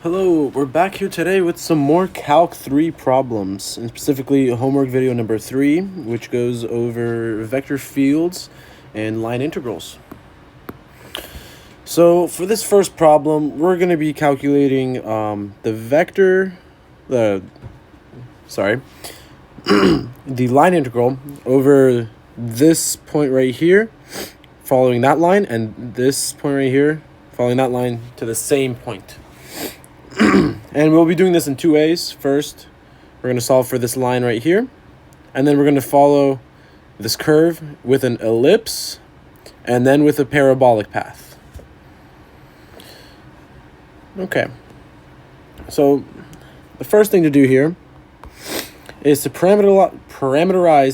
Hello, we're back here today with some more Calc 3 problems, and specifically homework video number 3, which goes over vector fields and line integrals. So for this first problem, we're going to be calculating the line integral over this point right here, following that line, and this point right here, following that line to the same point. And we'll be doing this in two ways. First, we're going to solve for this line right here, and then we're going to follow this curve with an ellipse and then with a parabolic path. Okay, so the first thing to do here is to parameterize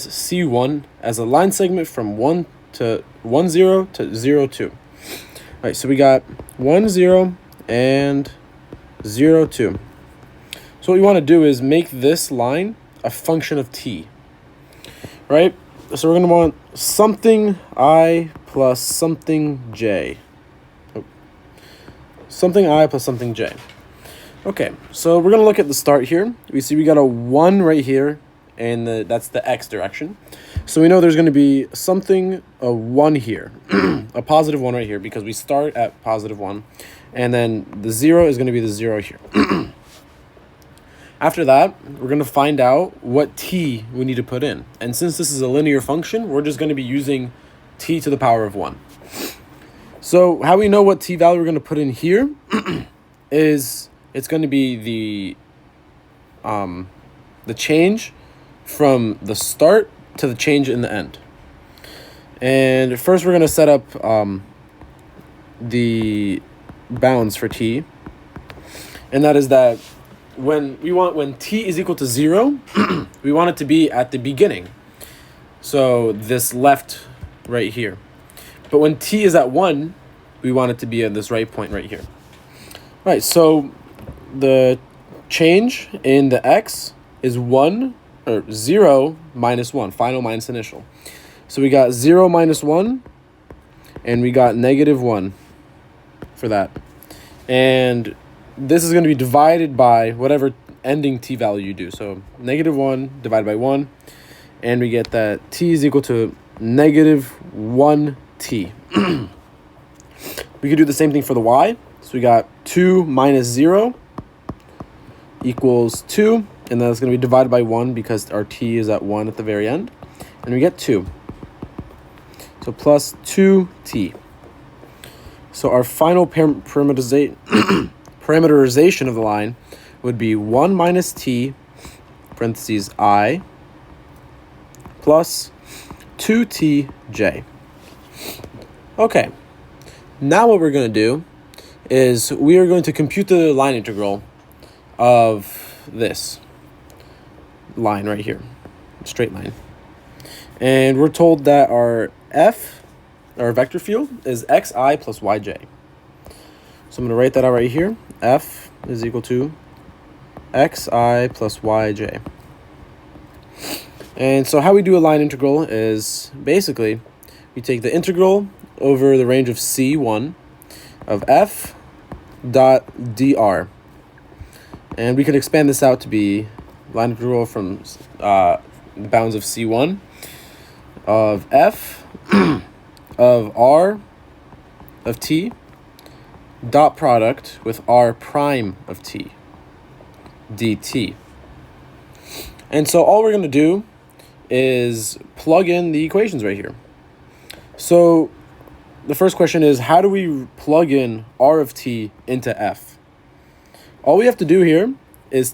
C1 as a line segment from 1, 0 to 0, 2. All right, so we got 1, 0, and 0, 2. So what we want to do is make this line a function of t, right? So we're going to want something I plus something j. Something I plus something j. Okay, so we're going to look at the start here. We see we got a 1 right here, and that's the x direction. So we know there's going to be a 1 here, a positive 1 right here, because we start at positive 1. And then the 0 is going to be the 0 here. After that, we're going to find out what t we need to put in. And since this is a linear function, we're just going to be using t to the power of 1. So how we know what t value we're going to put in here is it's going to be the change from the start to the change in the end. And first we're going to set up the bounds for t, and that is that when t is equal to 0, we want it to be at the beginning, so this left right here. But when t is at 1, we want it to be at this right point right here. All right, so the change in the x is 1 or 0 minus 1, final minus initial. So we got 0 minus 1, and we got negative 1 for that. And this is going to be divided by whatever ending t value you do. So negative 1 divided by 1, and we get that t is equal to negative 1t. We could do the same thing for the y. So we got 2 minus 0 equals 2, and that's going to be divided by 1 because our t is at 1 at the very end. And we get 2. So plus 2t. So our final parameterization of the line would be 1 minus t, parentheses I, plus 2tj. Okay, now what we're going to do is we are going to compute the line integral of this line right here, straight line. And we're told that our vector field is xi plus yj. So I'm going to write that out right here. F is equal to xi plus yj. And so how we do a line integral is basically we take the integral over the range of c1 of f dot dr. And we could expand this out to be line integral from the bounds of c1 of f of r of t dot product with r prime of t dt. And so all we're going to do is plug in the equations right here. So the first question is, how do we plug in r of t into f? All we have to do here is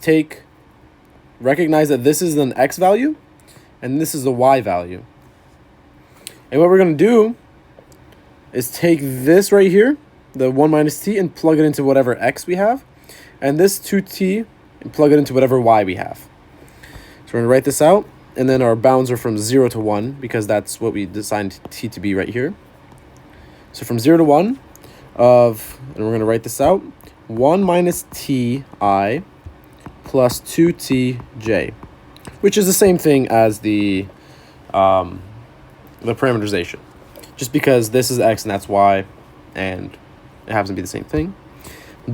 recognize that this is an x value and this is a y value. And what we're going to do is take this right here, the 1 minus t, and plug it into whatever x we have, and this 2t, and plug it into whatever y we have. So we're going to write this out, and then our bounds are from 0 to 1, because that's what we assigned t to be right here. So from 0 to 1, and we're going to write this out, 1 minus ti plus 2tj, which is the same thing as the parameterization, just because this is x and that's y, and it happens to be the same thing.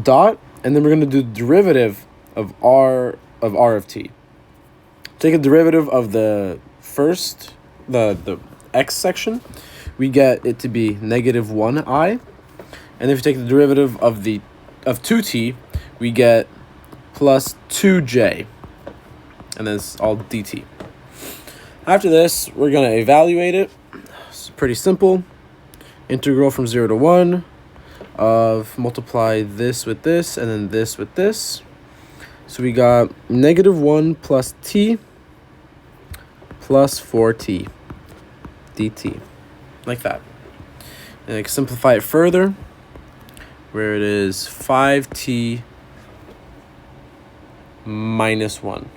Dot and then we're going to do the derivative of r of t. Take a derivative of the first, the x section, we get it to be negative 1i. And if you take the derivative of 2t, we get plus 2j. And then it's all dt. After this, we're going to evaluate it. It's pretty simple. Integral from 0 to 1 of multiply this with this and then this with this. So we got negative 1 plus t plus 4t dt. Like that. And I can simplify it further, where it is 5t minus 1.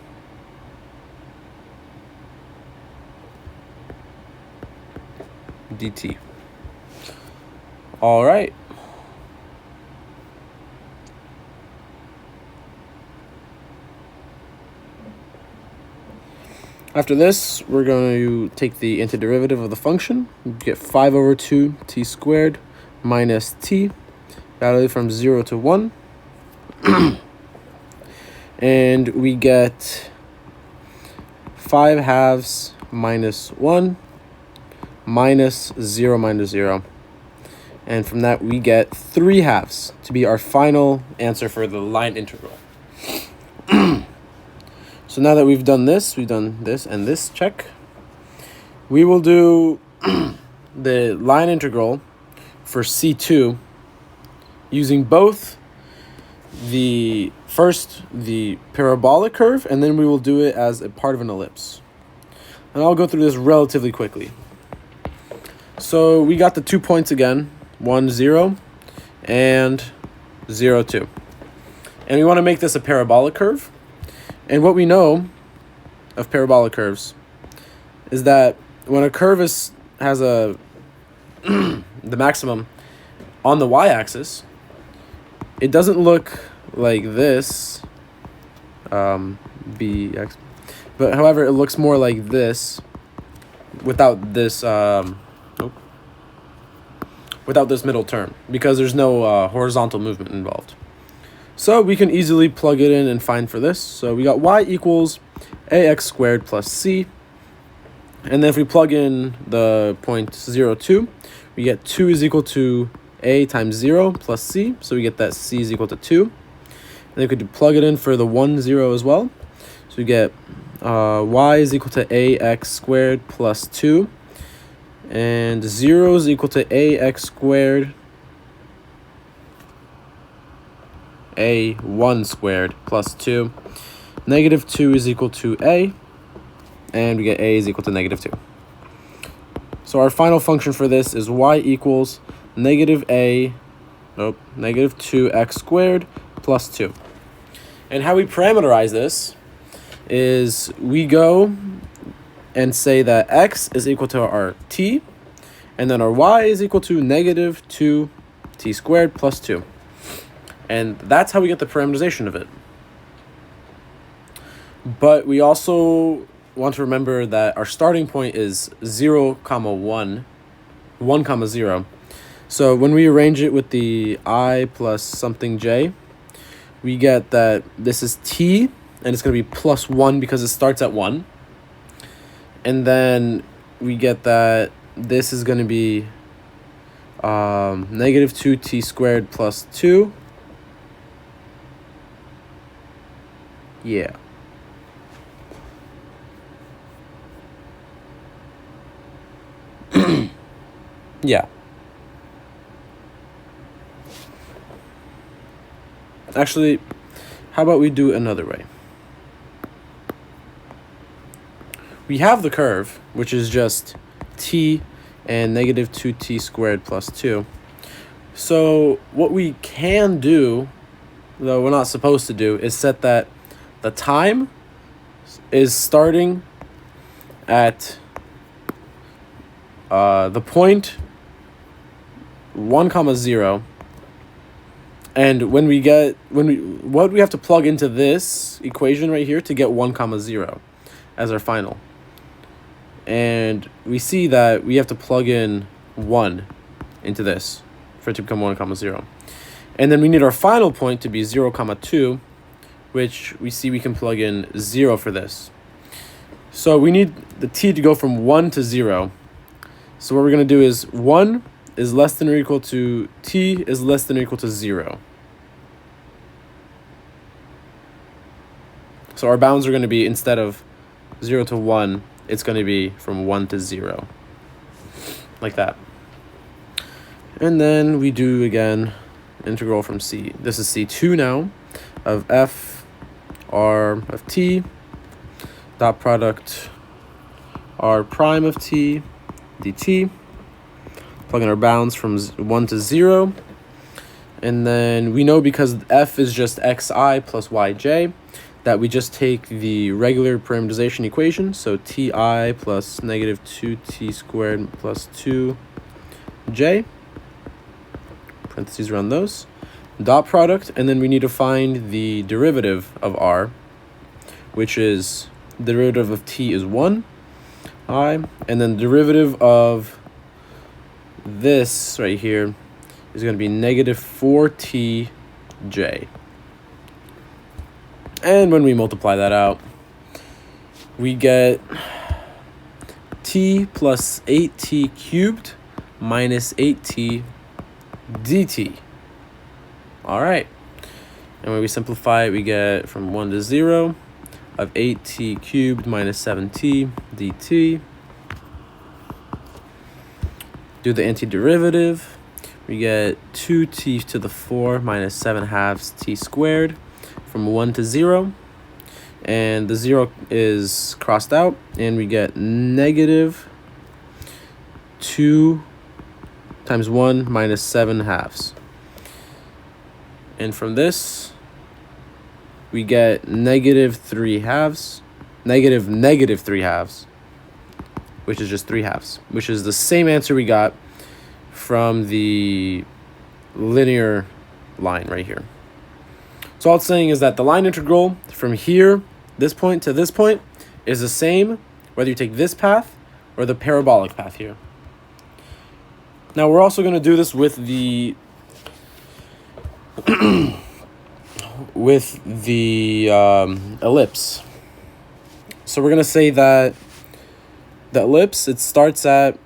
dt. All right. After this, we're going to take the antiderivative of the function. We get 5 over 2 t squared minus t, value from 0 to 1. And we get 5 halves minus 1 minus 0 minus 0. And from that, we get 3 halves to be our final answer for the line integral. So now that we've done this and this check, we will do the line integral for C2 using both the parabolic curve, and then we will do it as a part of an ellipse. And I'll go through this relatively quickly. So we got the 2 points again, 1, 0, and 0, 2. And we want to make this a parabolic curve. And what we know of parabolic curves is that when a curve has the maximum on the y-axis, it doesn't look like this, bx, but however, it looks more like this without this middle term, because there's no horizontal movement involved. So we can easily plug it in and find for this. So we got y equals ax squared plus c. And then if we plug in the point 0, 2, we get 2 is equal to a times 0 plus c. So we get that c is equal to 2. And then we could plug it in for the 1, 0 as well. So we get y is equal to ax squared plus 2. And 0 is equal to ax squared a1 squared plus 2. Negative 2 is equal to a, and we get a is equal to negative 2. So our final function for this is y equals negative 2x squared plus 2. And how we parameterize this is we go and say that x is equal to our t, and then our y is equal to negative 2t squared plus 2. And that's how we get the parameterization of it. But we also want to remember that our starting point is 0, 1, 0. So when we arrange it with the I plus something j, we get that this is t, and it's going to be plus 1 because it starts at 1. And then we get that this is going to be negative 2t squared plus 2. Yeah. Yeah. Actually, how about we do it another way? We have the curve, which is just t and negative 2t squared plus 2. So what we can do, though we're not supposed to do, is set that the time is starting at the point 1, 0. And what we have to plug into this equation right here to get 1, 0 as our final. And we see that we have to plug in 1 into this for it to become 1, 0. And then we need our final point to be 0, comma 2, which we see we can plug in 0 for this. So we need the t to go from 1 to 0. So what we're going to do is 1 is less than or equal to t is less than or equal to 0. So our bounds are going to be, instead of 0 to 1, it's going to be from 1 to 0. Like that. And then we do, again, integral from c. This is c2 now, of f r of t, dot product r prime of t dt. Plug in our bounds from 1 to 0. And then we know, because f is just xi plus yj, that we just take the regular parameterization equation. So ti plus negative 2t squared plus 2j, parentheses around those, dot product, and then we need to find the derivative of r, which is, the derivative of t is 1, I, and then the derivative of this right here is going to be negative 4tj. And when we multiply that out, we get t plus 8t cubed minus 8t dt. All right. And when we simplify it, we get from 1 to 0 of 8t cubed minus 7t dt. Do the antiderivative. We get 2t to the 4 minus 7 halves t squared from 1 to 0. And the 0 is crossed out, and we get negative 2 times 1 minus 7 halves. And from this, we get negative 3 halves, negative 3 halves, which is just 3 halves, which is the same answer we got from the linear line right here. So all it's saying is that the line integral from here, this point to this point, is the same whether you take this path or the parabolic path here. Now we're also going to do this with the ellipse. So we're going to say that the ellipse, it starts at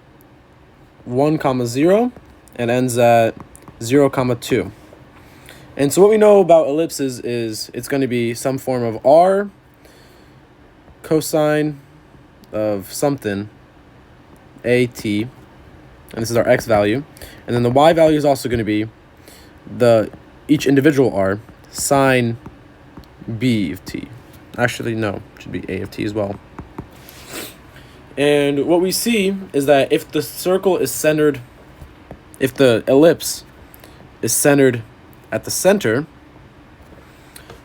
1, comma 0 and ends at 0, comma 2. And so what we know about ellipses is it's going to be some form of r cosine of something, at, and this is our x value. And then the y value is also going to be each individual r sine b of t. Actually, no, it should be a of t as well. And what we see is that if the circle is centered, if the ellipse is centered at the center,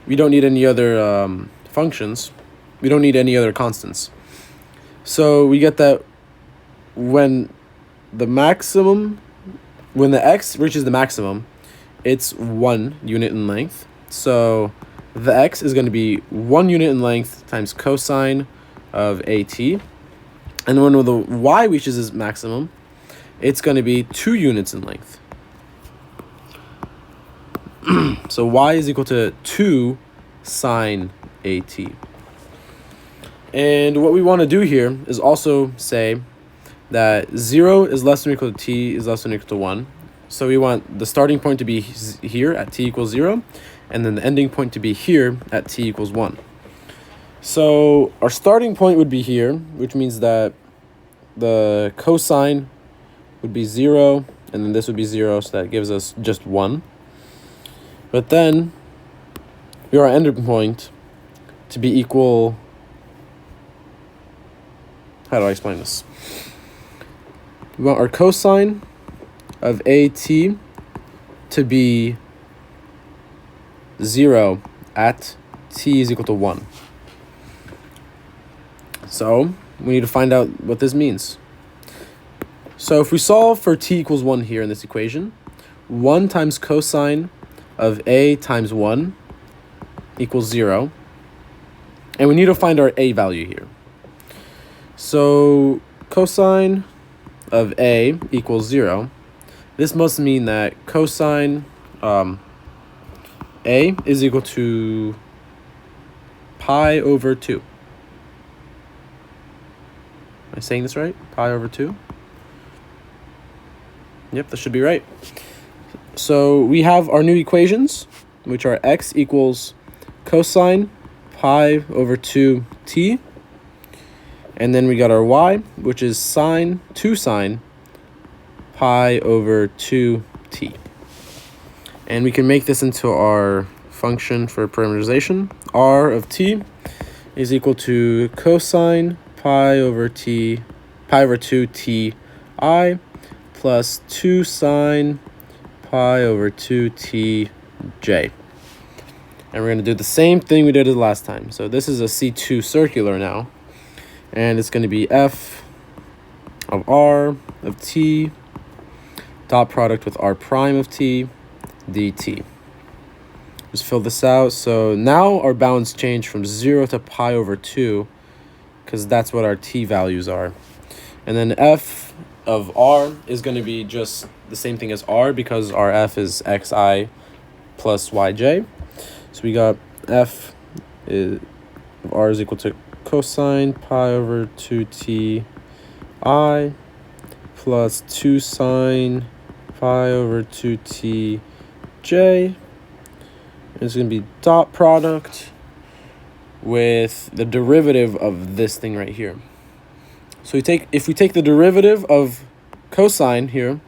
we don't need any other functions. We don't need any other constants. So we get that when the x reaches the maximum, it's 1 unit in length. So the x is going to be 1 unit in length times cosine of at. And when the y reaches its maximum, it's going to be 2 units in length. So y is equal to 2 sine at. And what we want to do here is also say that 0 is less than or equal to t is less than or equal to 1. So we want the starting point to be here at t equals 0, and then the ending point to be here at t equals 1. So our starting point would be here, which means that the cosine would be 0, and then this would be 0, so that gives us just 1. But then we want our ending point to be equal. How do I explain this? We want our cosine of at to be 0 at t is equal to 1. So we need to find out what this means. So if we solve for t equals 1 here in this equation, 1 times cosine of a times 1 equals 0. And we need to find our a value here. So cosine of a equals 0. This must mean that cosine a is equal to pi over 2. Am I saying this right? Pi over 2? Yep, that should be right. So we have our new equations, which are x equals cosine pi over 2t. And then we got our y, which is sine pi over 2t. And we can make this into our function for parameterization. R of t is equal to cosine pi over 2t I plus 2 sine pi over 2t j. And we're going to do the same thing we did the last time. So this is a C2 circular now. And it's going to be f of r of t dot product with r prime of t dt. Just fill this out. So now our bounds change from 0 to pi over 2 because that's what our t values are. And then f of r is going to be just the same thing as r because our f is xi plus yj. So we got f of r is equal to cosine pi over 2t I plus 2 sine pi over 2t j. It's going to be dot product with the derivative of this thing right here. So if we take the derivative of cosine here,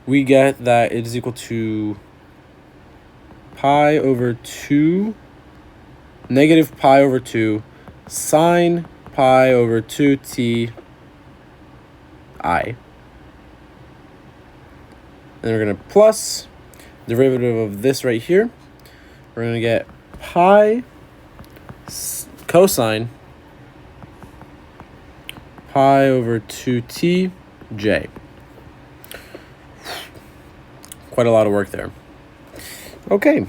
we get that it is equal to pi over 2, negative pi over 2, sine pi over 2t I. And then we're going to plus derivative of this right here. We're going to get pi cosine pi over 2t j. Quite a lot of work there. Okay.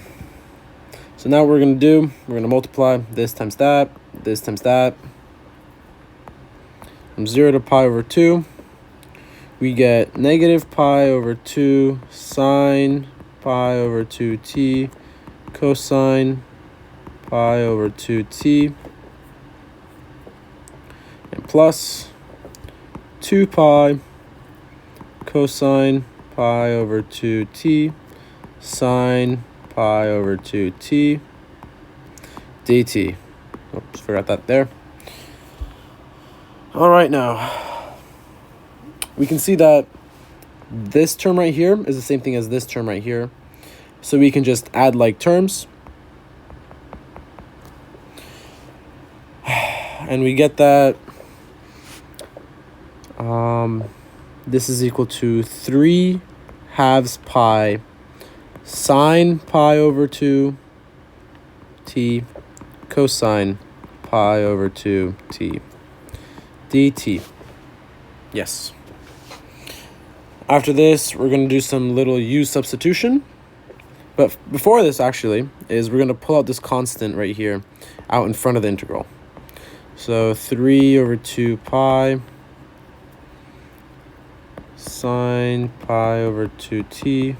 So now what we're going to do, we're going to multiply this times that, this times that. From 0 to pi over 2, we get negative pi over 2 sine pi over 2t cosine pi over 2t and plus 2 pi cosine pi over 2t sine pi over 2t dt. Oops, forgot that there. All right, now we can see that this term right here is the same thing as this term right here. So we can just add like terms. And we get that this is equal to 3 halves pi sine pi over 2 t cosine pi over 2 t dt. Yes. After this, we're going to do some little u substitution. But before this, actually, is we're going to pull out this constant right here out in front of the integral. So 3 over 2 pi sine pi over 2t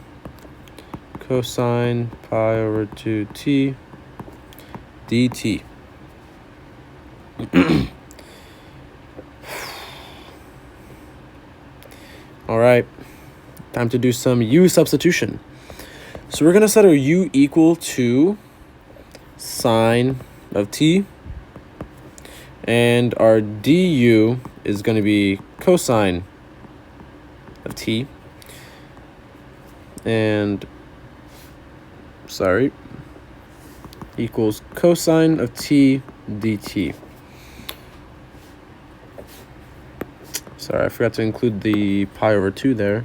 cosine pi over 2t dt. All right, time to do some u substitution. So we're going to set our u equal to sine of t, and our du is going to be cosine of t, and equals cosine of t dt. Sorry, I forgot to include the pi over 2 there.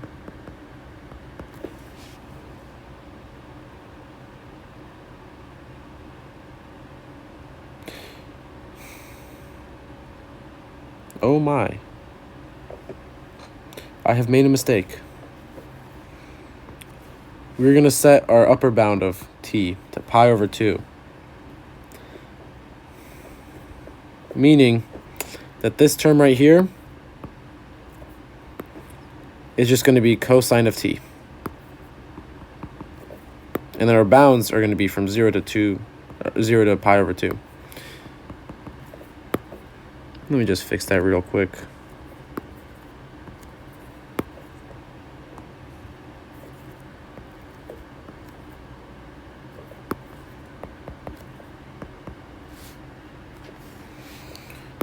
Oh my. I have made a mistake. We're going to set our upper bound of t to pi over 2. Meaning that this term right here is just going to be cosine of t. And then our bounds are going to be from 0 to pi over 2. Let me just fix that real quick.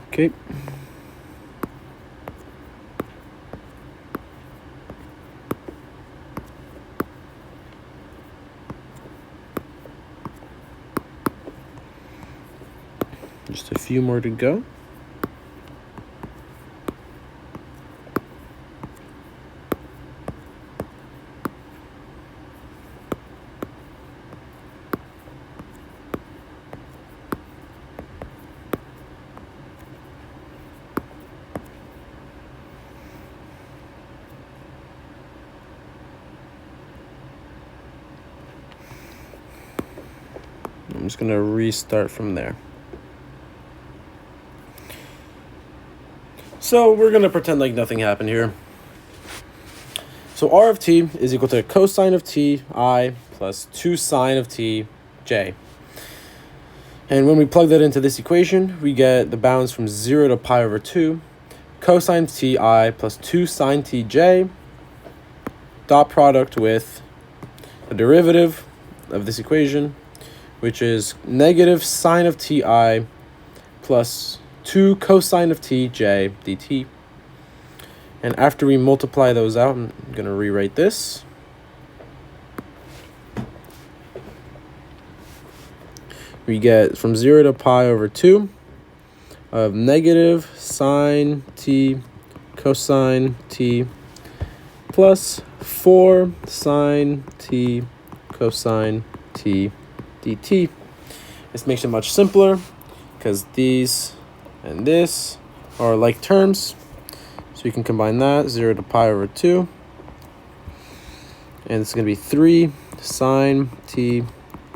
Okay. Just a few more to go. I'm just going to restart from there. So we're going to pretend like nothing happened here. So r of t is equal to cosine of t I plus 2 sine of t j. And when we plug that into this equation, we get the bounds from 0 to pi over 2, cosine of t I plus 2 sine t j, dot product with the derivative of this equation, which is negative sine of ti plus 2 cosine of t j dt. And after we multiply those out, I'm going to rewrite this. We get from 0 to pi over 2 of negative sine t cosine t plus 4 sine t cosine t dt. This makes it much simpler because these and this are like terms. So you can combine that, 0 to pi over 2. And it's going to be 3 sine t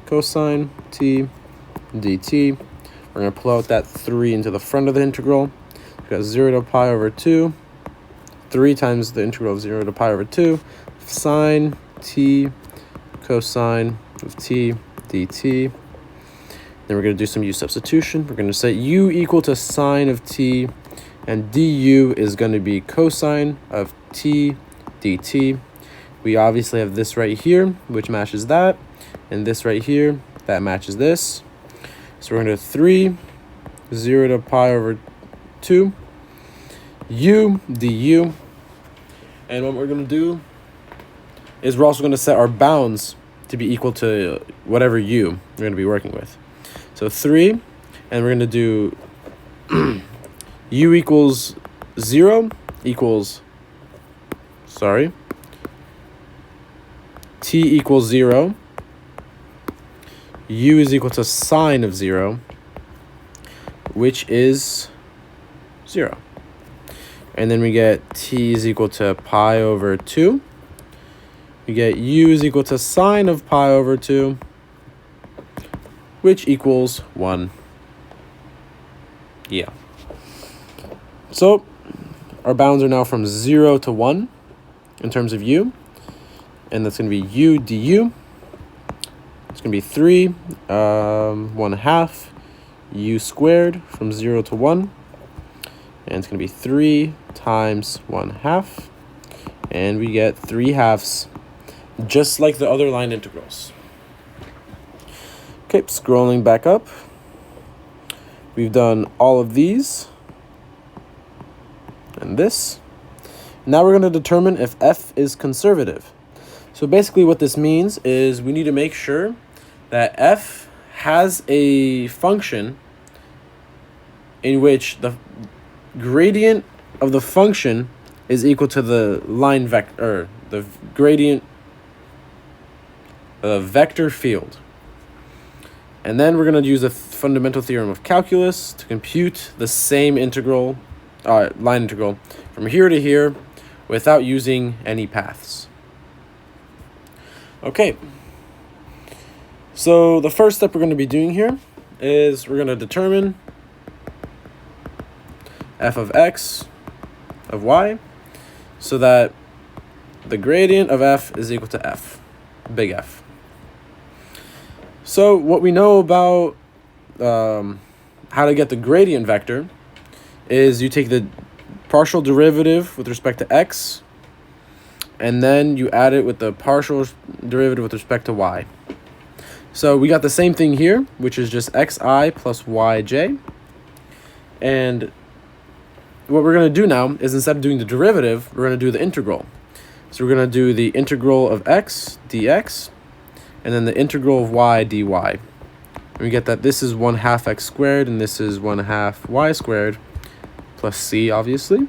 cosine t dt. We're going to pull out that 3 into the front of the integral. We've got 0 to pi over 2. 3 times the integral of 0 to pi over 2. Sine t cosine of t dt. Then we're going to do some u substitution. We're going to set u equal to sine of t, and du is going to be cosine of t dt. We obviously have this right here, which matches that, and this right here, that matches this. So we're going to do 3, 0 to pi over 2, u du. And what we're going to do is we're also going to set our bounds to be equal to whatever u we're going to be working with. So 3, and we're going to do u equals 0 equals, t equals 0. U is equal to sine of 0, which is 0. And then we get t is equal to pi over 2. We get u is equal to sine of pi over 2, which equals 1. Yeah. So our bounds are now from 0 to 1 in terms of u. And that's going to be u du. It's going to be 3, 1/2 u squared from 0 to 1. And it's going to be 3 times 1/2. And we get 3/2, just like the other line integrals. Okay, scrolling back up. We've done all of these and this. Now we're going to determine if f is conservative. So basically what this means is we need to make sure that f has a function in which the gradient of the function is equal to the line vector, or the gradient of vector field. And then we're going to use the fundamental theorem of calculus to compute the same integral, line integral from here to here without using any paths. Okay, so the first step we're going to be doing here is we're going to determine f of x of y so that the gradient of f is equal to f, big F. So what we know about how to get the gradient vector is you take the partial derivative with respect to x, and then you add it with the partial derivative with respect to y. So we got the same thing here, which is just xi plus yj. And what we're going to do now is, instead of doing the derivative, we're going to do the integral. So we're going to do the integral of x dx, and then the integral of y dy. And we get that this is 1/2 x squared, and this is 1/2 y squared, plus c, obviously.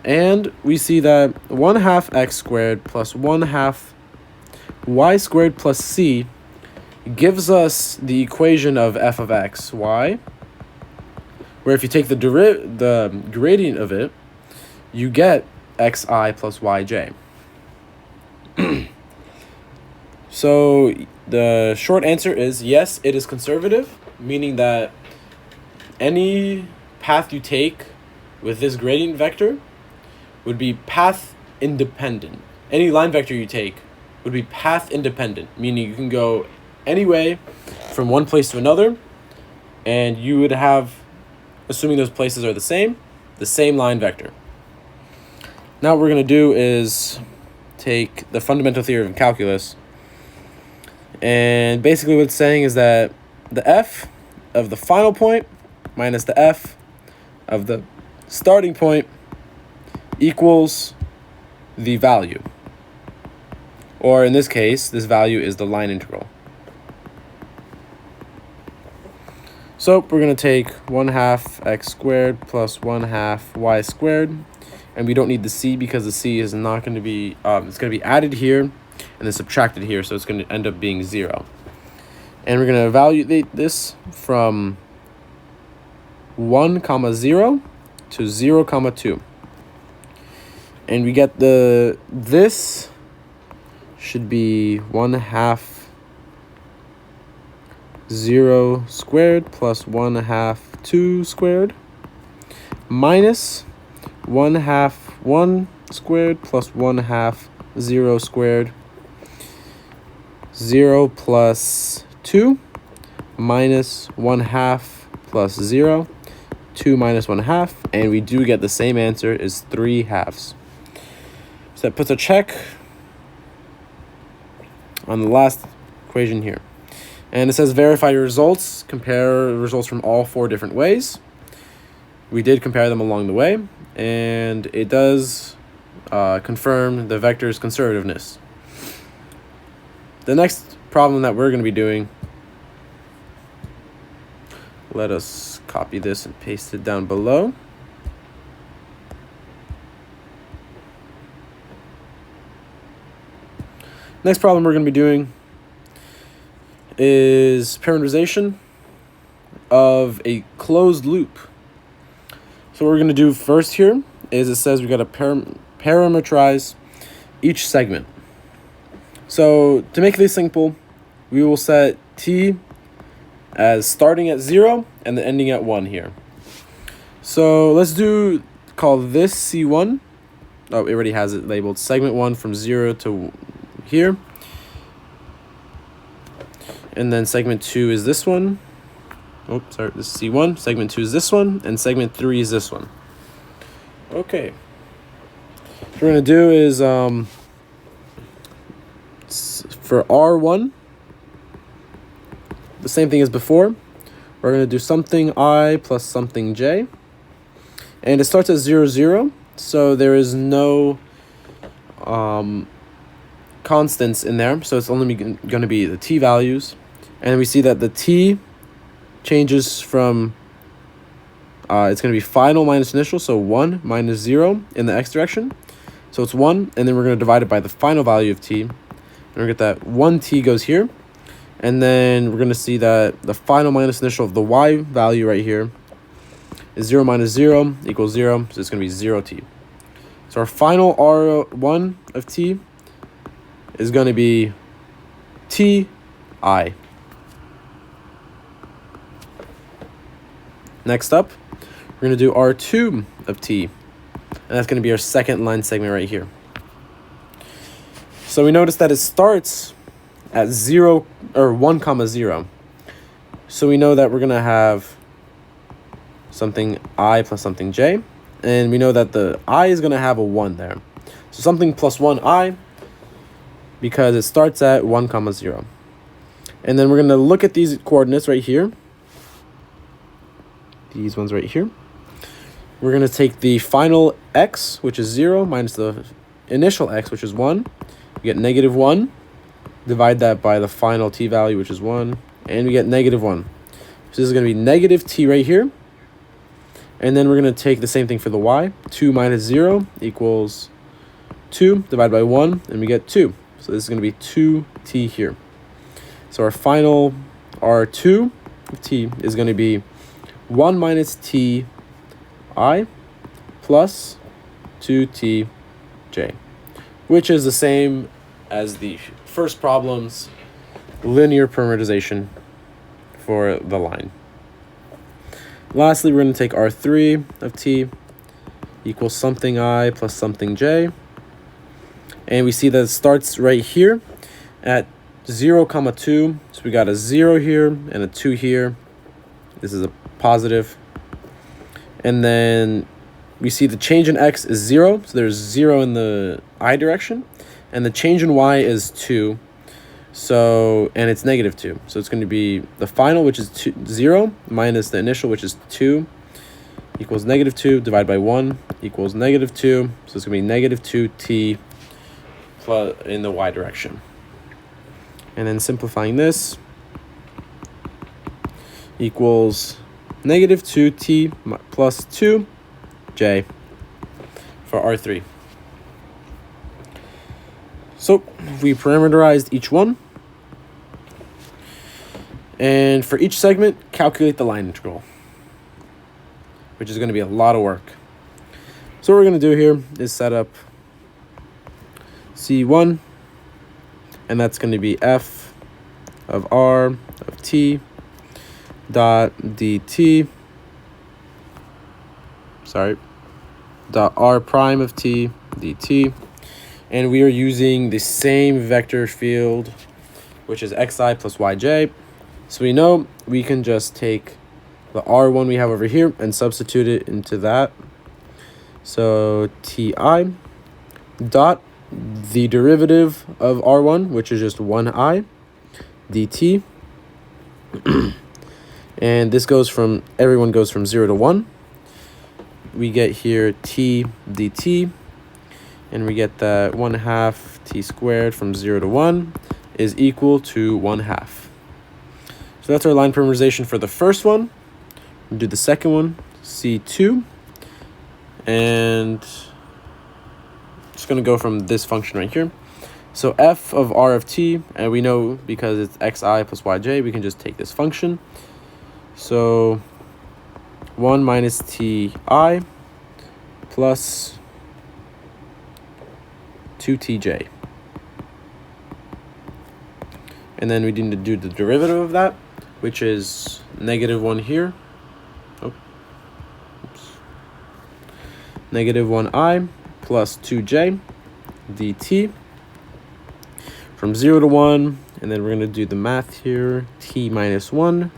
And we see that 1/2 x squared plus 1/2 y squared plus c gives us the equation of f of x, y, where if you take the gradient of it, you get xi plus yj. So the short answer is yes, it is conservative, meaning that any path you take with this gradient vector would be path independent. Any line vector you take would be path independent, meaning you can go any way from one place to another, and you would have, assuming those places are the same line vector. Now what we're going to do is take the fundamental theory of calculus, and basically what it's saying is that the f of the final point minus the f of the starting point equals the value. Or in this case, this value is the line integral. So we're going to take 1/2 x squared plus 1/2 y squared. And we don't need the c because the c is not going to be, it's going to be added here and then subtracted here. So it's going to end up being 0. And we're going to evaluate this from 1, 0 to 0, 2. And we get this should be 1/2 0 squared plus 1/2 2 squared minus 1/2 1 squared plus 1/2 0 squared, 0 plus 2 minus 1/2 plus 0, 2 minus 1/2, and we do get the same answer, is 3/2. So that puts a check on the last equation here. And it says verify your results, compare results from all 4 different ways. We did compare them along the way, and it does confirm the vector's conservativeness. The next problem that we're going to be doing, let us copy this and paste it down below. Next problem we're going to be doing is parameterization of a closed loop. So what we're going to do first here is, it says we got to parameterize each segment. So to make this simple, we will set t as starting at 0 and then ending at 1 here. So let's call this C1. Oh, it already has it labeled. Segment 1 from 0 to here. And then segment 2 is this one. Oh, sorry, this is C1. Segment 2 is this one. And segment 3 is this one. Okay. What we're going to do is, for R1, the same thing as before. We're going to do something I plus something j. And it starts at 0, 0. So there is no constants in there. So it's only going to be the t values. And we see that the t changes from, it's going to be final minus initial, so 1 minus 0 in the x direction. So it's 1, and then we're going to divide it by the final value of t. And we're going to get that 1t goes here. And then we're going to see that the final minus initial of the y value right here is 0 minus 0 equals 0. So it's going to be 0t. So our final R1 of t is going to be ti. Next up, we're going to do R2 of t, and that's going to be our second line segment right here. So we notice that it starts at 0, or 1 comma 0. So we know that we're going to have something I plus something j. And we know that the I is going to have a 1 there. So something plus 1 I, because it starts at 1 comma 0. And then we're going to look at these coordinates right here. These ones right here. We're going to take the final x, which is 0, minus the initial x, which is 1. We get negative 1. Divide that by the final t value, which is 1. And we get negative 1. So this is going to be negative t right here. And then we're going to take the same thing for the y. 2 minus 0 equals 2. Divided by 1, and we get 2. So this is going to be 2t here. So our final R2 of t is going to be 1 minus t I plus 2t j, which is the same as the first problem's linear parameterization for the line. Lastly, we're going to take R3 of t equals something I plus something j. And we see that it starts right here at 0 comma 2. So we got a 0 here and a 2 here. This is a positive. And then we see the change in x is 0. So there's 0 in the I direction. And the change in y is 2. So, and it's negative 2. So it's going to be the final, which is 0, minus the initial, which is 2, equals negative 2, divided by 1, equals negative 2. So it's going to be negative 2t plus in the y direction. And then simplifying this equals negative 2t plus 2j for R3. So we parameterized each one. And for each segment, calculate the line integral, which is going to be a lot of work. So what we're going to do here is set up C1, and that's going to be f of r of t dot dt, dot r prime of t dt. And we are using the same vector field, which is xi plus yj. So we know we can just take the r1 we have over here and substitute it into that. So ti dot the derivative of r1, which is just 1i dt. And this goes from, everyone goes from 0 to 1. We get here t dt. And we get that 1/2 t squared from 0 to 1 is equal to 1/2. So that's our line parameterization for the first one. We'll do the second one, C2. And just going to go from this function right here. So f of r of t, and we know because it's xi plus yj, we can just take this function. So 1 minus ti plus 2tj. And then we need to do the derivative of that, which is negative 1 here. Negative 1i plus 2j dt from 0 to 1. And then we're going to do the math here. T minus 1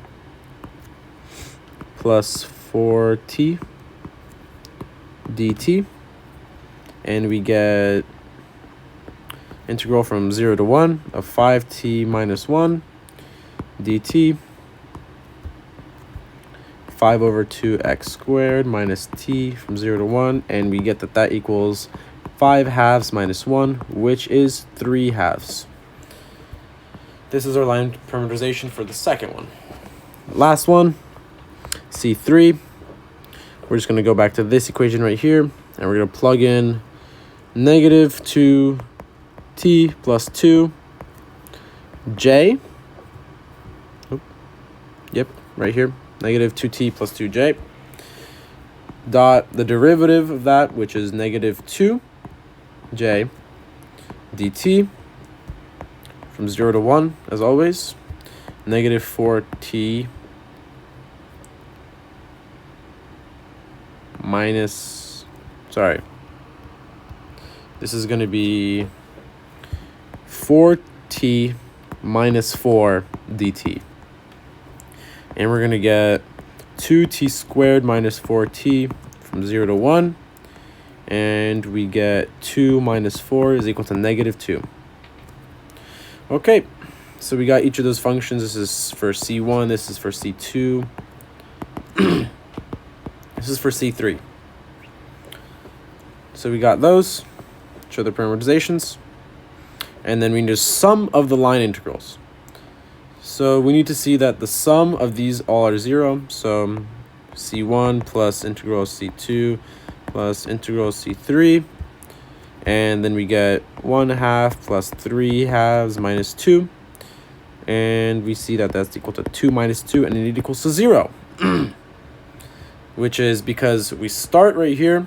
plus 4t dt. And we get integral from 0 to 1 of 5t minus 1 dt, 5 over 2x squared minus t from 0 to 1, and we get that equals 5/2 minus 1, which is 3/2. This is our line parameterization for the second one. Last one, C3. We're just going to go back to this equation right here, and we're going to plug in negative 2t plus 2j. Yep, right here. Negative 2t plus 2j. Dot the derivative of that, which is negative 2j dt from 0 to 1, as always. Negative 4t minus, this is going to be 4t minus 4 dt. And we're going to get 2t squared minus 4t from 0 to 1. And we get 2 minus 4 is equal to negative 2. Okay, so we got each of those functions. This is for C1, this is for C2. This is for C3. So we got those, show the parameterizations. And then we need to sum of the line integrals. So we need to see that the sum of these all are 0. So C1 plus integral C2 plus integral C3. And then we get 1/2 plus 3/2 minus 2. And we see that that's equal to 2 minus 2, and it equals to 0. Which is because we start right here,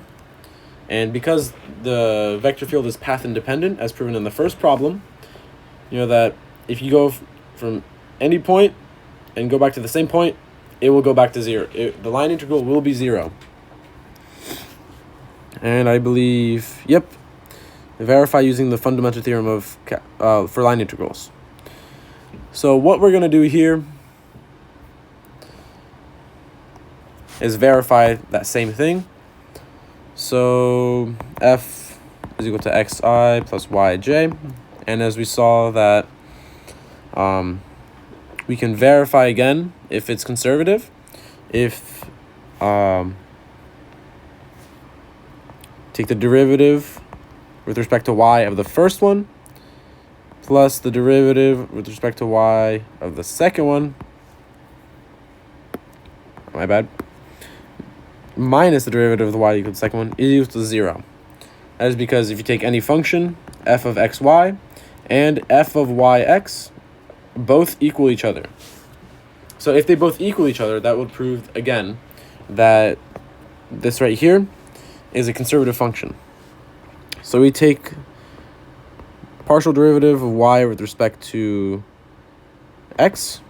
and because the vector field is path independent, as proven in the first problem, you know that if you go from any point and go back to the same point, it will go back to 0. The line integral will be 0. And I believe, yep, verify using the fundamental theorem of for line integrals. So what we're going to do here is verify that same thing. So f is equal to xi plus yj. And as we saw that we can verify again if it's conservative. If take the derivative with respect to y of the first one plus the derivative with respect to y of the second one, my bad, minus the derivative of the y equal to the second one is equal to 0. That is because if you take any function, f of xy and f of yx, both equal each other. So if they both equal each other, that would prove, again, that this right here is a conservative function. So we take partial derivative of y with respect to x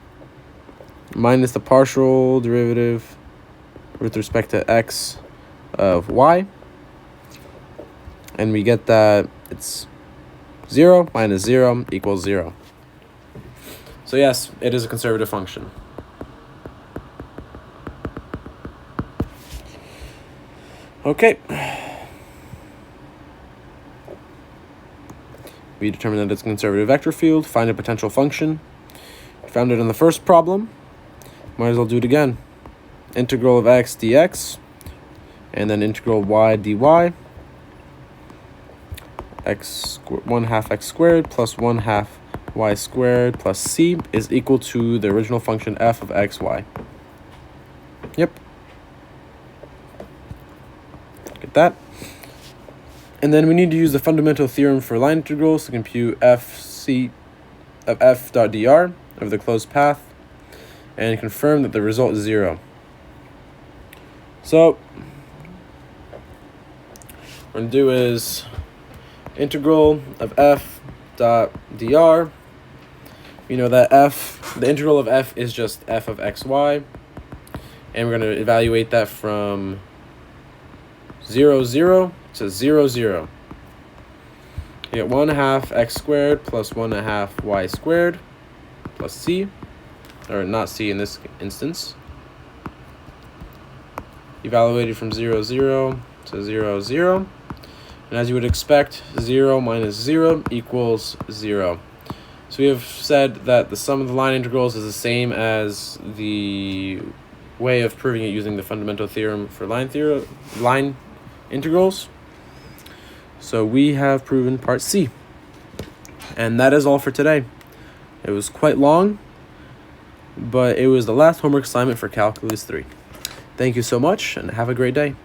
minus the partial derivative with respect to x of y, and we get that it's 0 minus 0 equals 0. So yes, it is a conservative function. Okay. We determined that it's a conservative vector field. Find a potential function. We found it in the first problem. Might as well do it again. Integral of x dx, and then integral of y dy. 1/2 x squared plus 1/2 y squared plus c is equal to the original function f of xy. Yep. Get that. And then we need to use the fundamental theorem for line integrals to compute fc of f dot dr over the closed path and confirm that the result is 0. So what we're going to do is integral of f dot dr. You know that the integral of f is just f of xy, and we're going to evaluate that from 0, 0 to 0, 0. You get 1/2 x squared plus 1/2 y squared plus c, or not c in this instance. Evaluated from 0, 0 to 0, 0. And as you would expect, 0 minus 0 equals 0. So we have said that the sum of the line integrals is the same as the way of proving it using the fundamental theorem for line integrals. So we have proven part C. And that is all for today. It was quite long, but it was the last homework assignment for Calculus 3. Thank you so much, and have a great day.